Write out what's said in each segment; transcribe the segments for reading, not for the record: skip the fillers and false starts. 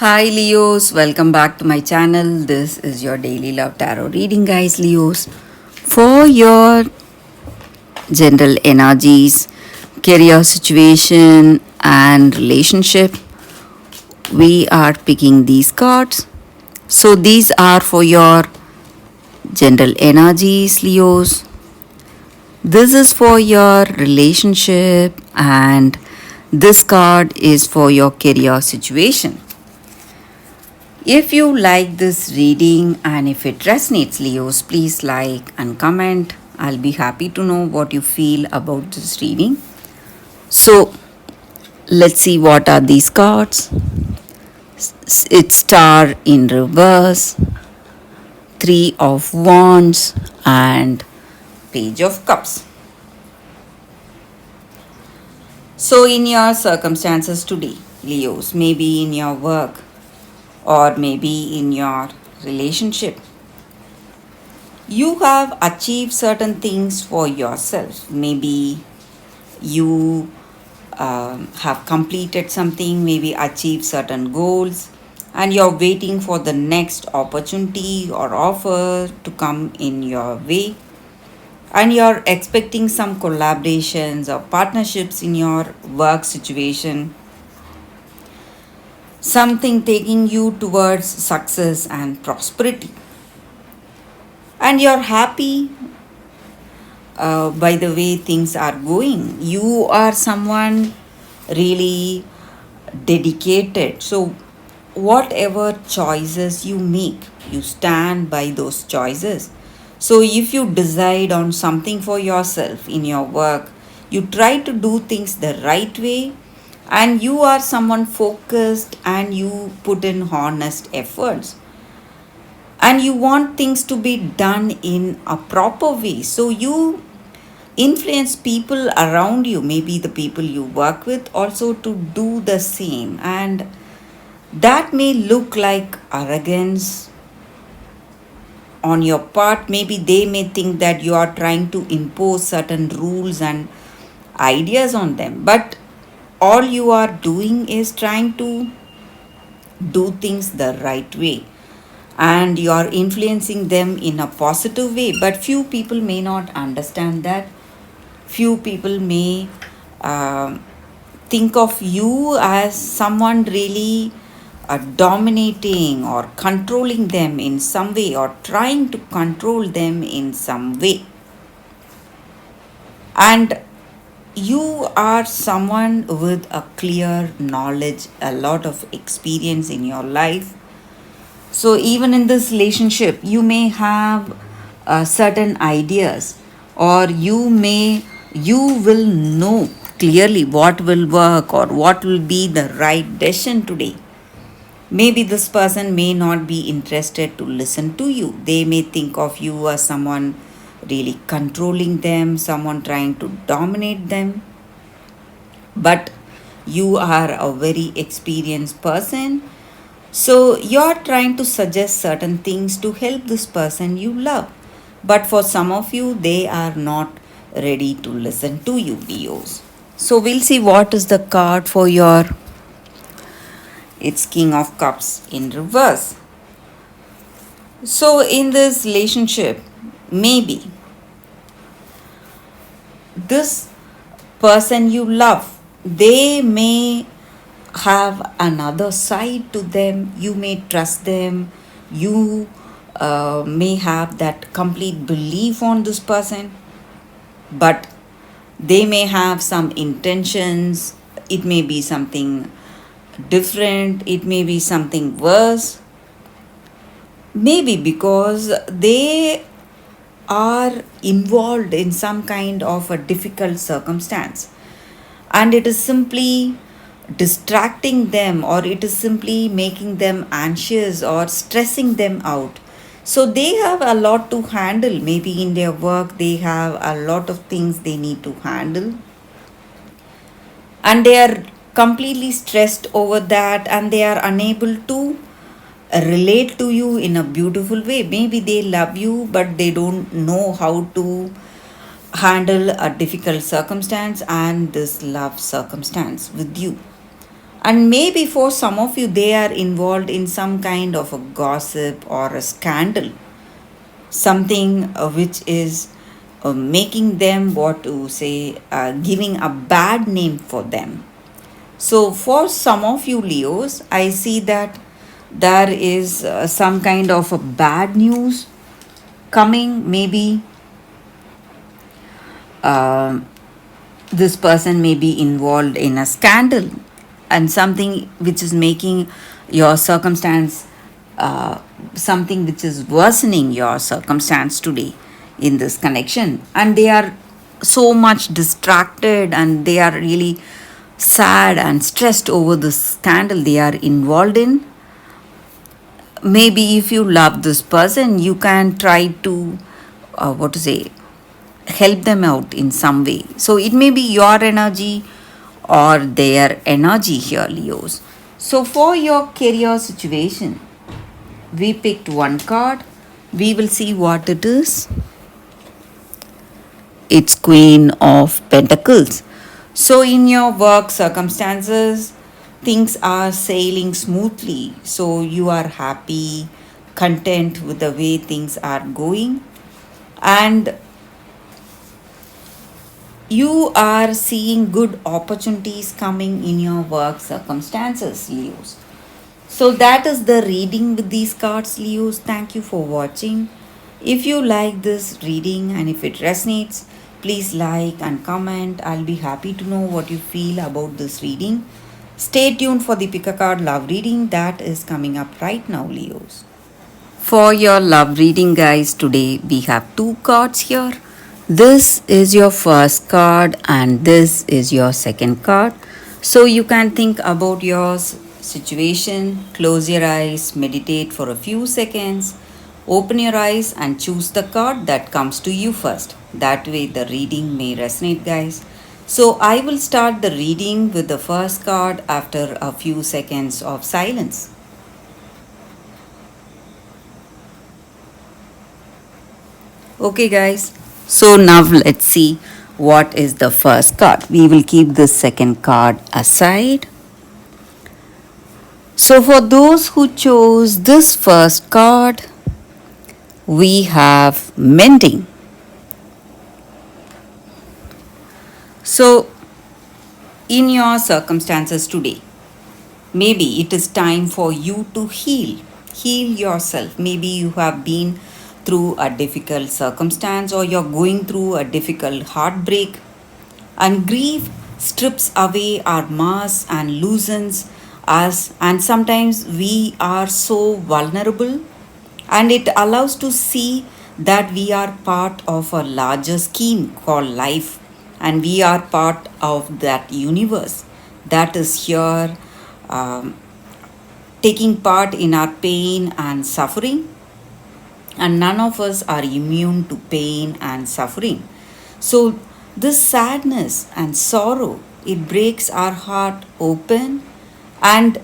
Hi Leos, welcome back to my channel. This is your daily love tarot reading, guys. Leos, for your general energies, career situation, and relationship, we are picking these cards. So, these are for your general energies, Leos. This is for your relationship, and this card is for your career situation. If you like this reading and if it resonates, Leos, please like and comment. I'll be happy to know what you feel about this reading. So, let's see what are these cards. It's Star in reverse, Three of Wands, and Page of Cups. So, in your circumstances today, Leos, maybe in your work or maybe in your relationship, you have achieved certain things for yourself. Maybe you have completed something, maybe achieved certain goals, and you're waiting for the next opportunity or offer to come in your way. And you're expecting some collaborations or partnerships in your work situation, something taking you towards success and prosperity. And you're happy by the way things are going. You are someone really dedicated. So, whatever choices you make, you stand by those choices. So, if you decide on something for yourself in your work, you try to do things the right way, and you are someone focused and you put in honest efforts and you want things to be done in a proper way. So you influence people around you, maybe the people you work with, also to do the same. And that may look like arrogance on your part. Maybe they may think that you are trying to impose certain rules and ideas on them. But all you are doing is trying to do things the right way and you are influencing them in a positive way. But few people may not understand that. Few people may uh, think of you as someone really dominating or controlling them in some way or trying to control them in some way. And you are someone with a clear knowledge, a lot of experience in your life. So, even in this relationship, you may have certain ideas, or you will know clearly what will work or what will be the right decision today. Maybe this person may not be interested to listen to you. They may think of you as someone really controlling them, someone trying to dominate them. But you are a very experienced person, so you're trying to suggest certain things to help this person you love. But for some of you, they are not ready to listen to you, Leos. So we'll see what is the card for your. It's King of Cups in reverse. So in this relationship, maybe this person you love, they may have another side to them. You may trust them. You may have that complete belief on this person, but they may have some intentions. It may be something different, it may be something worse. Maybe because they are involved in some kind of a difficult circumstance and it is simply distracting them or it is simply making them anxious or stressing them out. So they have a lot to handle. Maybe in their work, they have a lot of things they need to handle and they are completely stressed over that and they are unable to relate to you in a beautiful way. Maybe they love you, but they don't know how to handle a difficult circumstance and this love circumstance with you. And maybe for some of you, they are involved in some kind of a gossip or a scandal, something which is making them, what to say, giving a bad name for them. So, for some of you Leos, I see that there is some kind of a bad news coming. Maybe um this person may be involved in a scandal and something which is making your circumstance, uh, something which is worsening your circumstance today in this connection. And they are so much distracted and they are really sad and stressed over the scandal they are involved in. Maybe if you love this person, you can try to, what to say, help them out in some way. So it may be your energy or their energy here, Leos. So for your career situation, we picked one card. We will see what it is. It's Queen of Pentacles. So in your work circumstances, things are sailing smoothly. So you are happy, content with the way things are going. And you are seeing good opportunities coming in your work circumstances, Leos. So that is the reading with these cards, Leos. Thank you for watching. If you like this reading and if it resonates, please like and comment. I'll be happy to know what you feel about this reading. Stay tuned for the pick a card love reading that is coming up right now, Leos. For your love reading, guys, today we have two cards here. This is your first card and this is your second card. So you can think about your situation, close your eyes, meditate for a few seconds, open your eyes and choose the card that comes to you first. That way the reading may resonate, guys. So I will start the reading with the first card after a few seconds of silence. Okay, guys. So now let's see what is the first card. We will keep the second card aside. So for those who chose this first card, we have mending. So in your circumstances today, maybe it is time for you to heal yourself. Maybe you have been through a difficult circumstance or you're going through a difficult heartbreak, and grief strips away our mask and loosens us, and sometimes we are so vulnerable, and it allows to see that we are part of a larger scheme called life, and we are part of that universe that is here, um, taking part in our pain and suffering, and none of us are immune to pain and suffering. So this sadness and sorrow, it breaks our heart open, and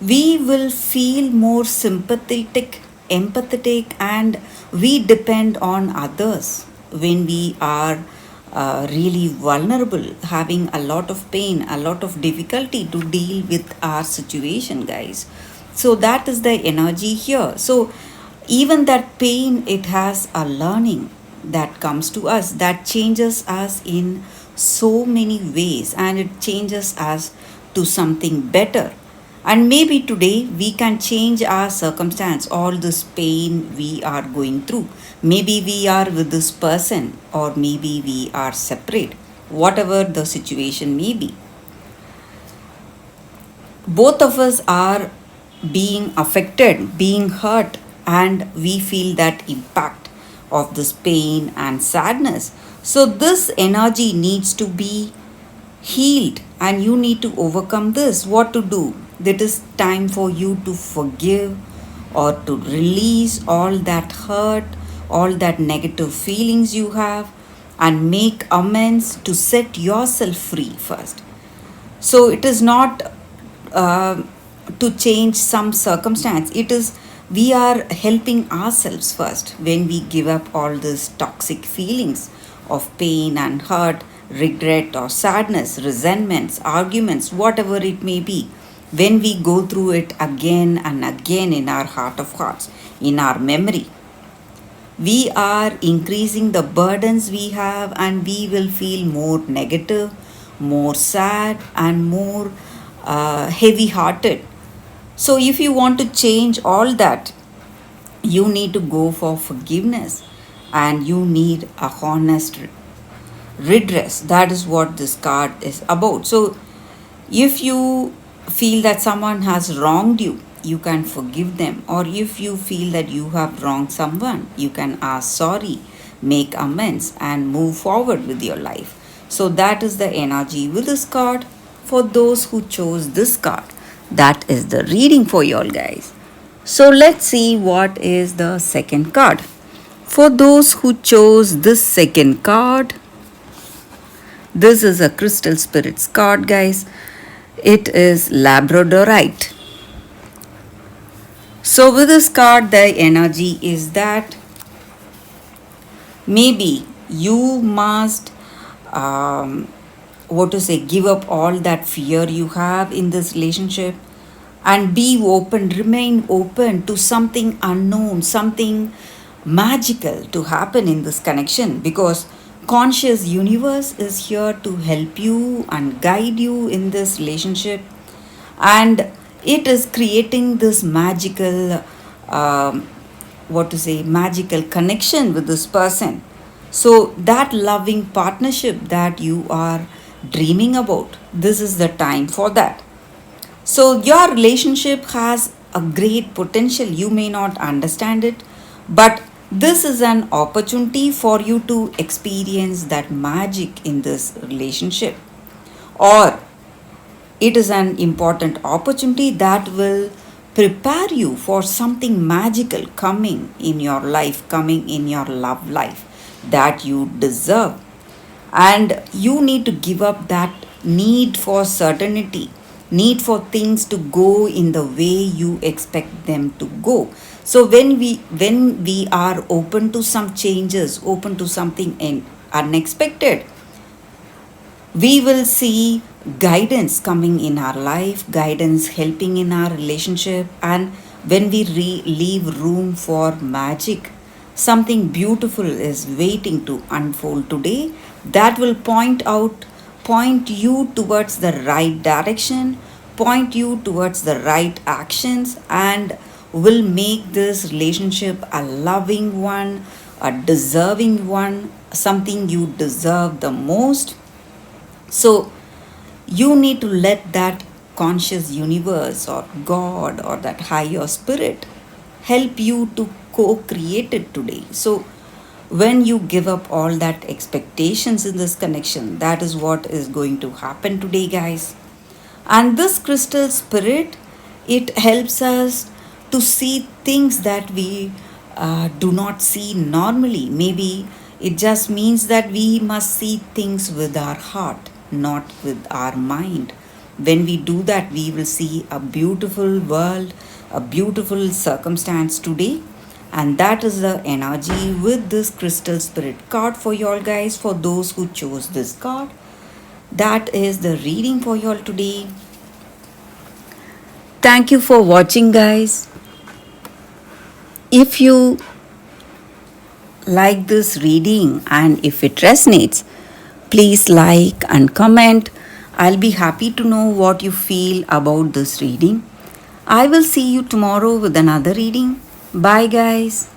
we will feel more sympathetic, empathetic, and we depend on others when we are really vulnerable, having a lot of pain, a lot of difficulty to deal with our situation, guys. So that is the energy here. So even that pain, it has a learning that comes to us that changes us in so many ways, and it changes us to something better. And maybe today we can change our circumstance, all this pain we are going through. Maybe we are with this person, or maybe we are separate, whatever the situation may be. Both of us are being affected, being hurt, and we feel that impact of this pain and sadness. So, this energy needs to be healed, and you need to overcome this. What to do? It is time for you to forgive or to release all that hurt, all that negative feelings you have, and make amends to set yourself free first. So it is not uh, to change some circumstance. It is we are helping ourselves first when we give up all these toxic feelings of pain and hurt, regret or sadness, resentments, arguments, whatever it may be. when we go through it again and again in our heart of hearts, in our memory, we are increasing the burdens we have, and we will feel more negative, more sad, and more heavy hearted. So, if you want to change all that, you need to go for forgiveness, and you need a honest redress. That is what this card is about. So, if you feel that someone has wronged you, you can forgive them. Or if you feel that you have wronged someone, you can ask sorry, make amends, and move forward with your life. So, that is the energy with this card for those who chose this card. That is the reading for you all, guys. So, let's see what is the second card. For those who chose this second card, this is a Crystal Spirits card, guys. It is Labradorite. So, with this card, the energy is that maybe you must, give up all that fear you have in this relationship and be open, remain open to something unknown, something magical to happen in this connection, because conscious universe is here to help you and guide you in this relationship, and it is creating this magical magical connection with this person. So that loving partnership that you are dreaming about, this is the time for that. So your relationship has a great potential. You may not understand it, but this is an opportunity for you to experience that magic in this relationship. Or it is an important opportunity that will prepare you for something magical coming in your life, coming in your love life that you deserve. And you need to give up that need for certainty, need for things to go in the way you expect them to go. So when we are open to some changes, open to something unexpected, we will see guidance coming in our life, guidance helping in our relationship, and when we leave room for magic, something beautiful is waiting to unfold today that will point you towards the right direction, point you towards the right actions, and will make this relationship a loving one, a deserving one, something you deserve the most. So, you need to let that conscious universe or God or that higher spirit help you to co create it today. So, when you give up all that expectations in this connection, that is what is going to happen today, guys. And this crystal spirit, it helps us to see things that we do not see normally. Maybe it just means that we must see things with our heart, not with our mind. When we do that, we will see a beautiful world, a beautiful circumstance today. And that is the energy with this crystal spirit card for y'all, guys. For those who chose this card, that is the reading for y'all today. Thank you for watching, guys. If you like this reading and if it resonates, please like and comment. I'll be happy to know what you feel about this reading. I will see you tomorrow with another reading. Bye, guys.